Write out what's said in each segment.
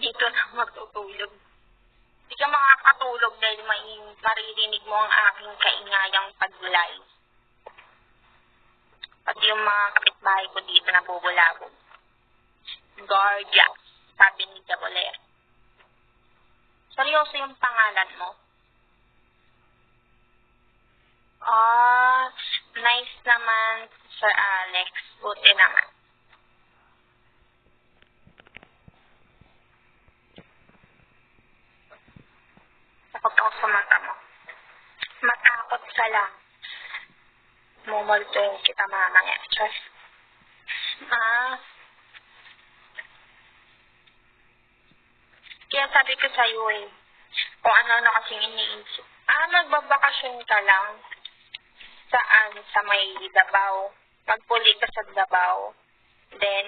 dito na matutulog. Hindi ka makakatulog dahil maririnig mo ang aking kaingayang pagbulay. Pati yung mga kapitbahay ko dito na bubulabog. Gorgeous, sabi ni Jaboler. Seryoso yung pangalan mo? Nice naman, Sir Alex. Buti naman. Takot ako sa mata mo. Matakot ka lang. Mumultuin kita mamaya. Just, kaya sabi ko sa'yo kung ano-ano kasing iniisip. Magbabakasyon ka lang. Saan? Sa may Davao. Magpuli ka sa Davao. Then,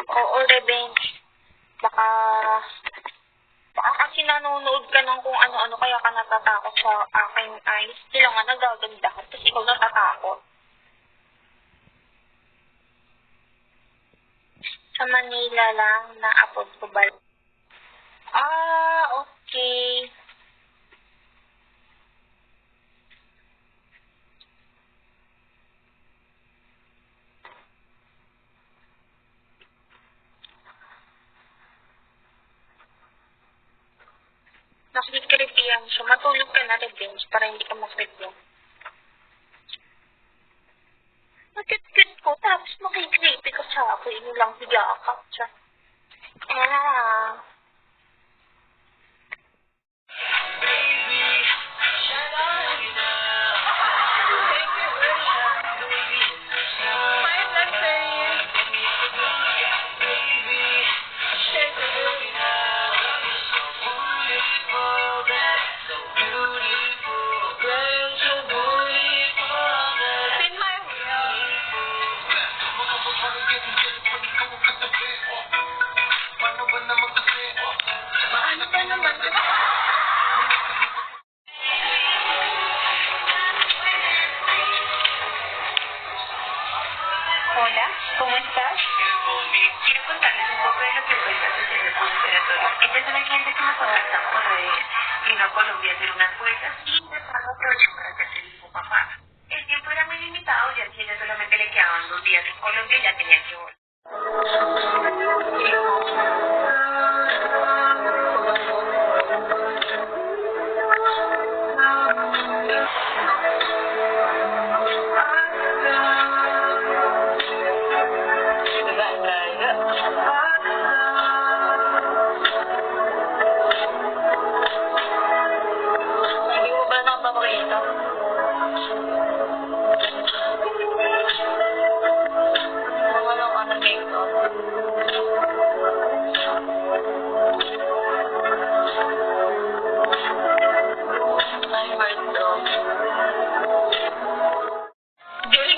oo, revenge. Baka kasi nanonood ka ng kung ano-ano kaya ka natatakot sa aking eyes. Sila nga nagaganda ka, tapos ikaw natatakot. Sa Manila lang, na-upload ko ba? Okay. Nakikiripihan siya. Matulog ka na, revenge, para hindi ka makripyo. Nakit-kit ko, tapos makikripi ka sa ako. Ini lang bigakap siya. Hola, ¿cómo estás? Quiero contarles un poco de lo que fue el asesinato de Imperatoro. Ella es una cliente que me contactan por redes. Vino a Colombia a hacer unas vueltas y de paso aprovechó para hacerse el hijo papá. El tiempo era muy limitado, ya que ella solamente le quedaban 2 días en Colombia y ya tenía que volver.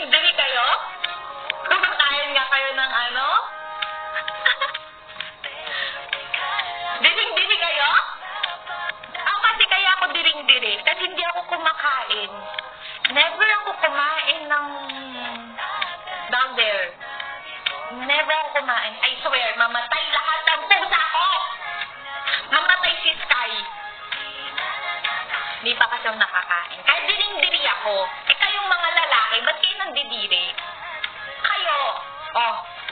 Diri kayo? Kumakain nga kayo ng ano? Diring-diri kayo? Kasi kaya ako diring-diri. Kasi hindi ako kumakain. Never ako kumain ng down there. Never ako kumain. I swear, mamatay lahat ng pusa ko! Mamatay si Sky. Hindi pa kasi ako nakakain. Kahit diring-diri ako. Kayong mga lalaki, ba't kayo nandidiri? Kayo.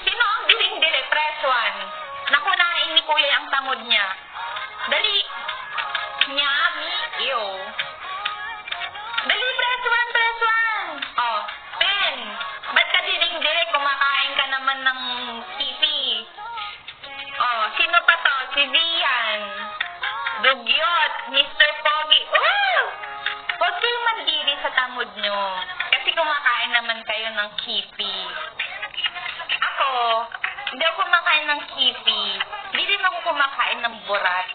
Sino ang diring-diri? Press 1. Nakunain ni Kuya ang tamod niya. Dali. Nyami. Ew. Dali, press 1, press 1. Pen. Ba't ka diring-diri? Kumakain ka naman ng kipi. Sino pa to? Si Vian. Dugyot. Mr. Pogi. Huwag kayong mandiri sa tamod nyo. Kasi kumakain naman kayo ng kipi. Ako, hindi ako kumakain ng kipi. Hindi rin ako kumakain ng burat.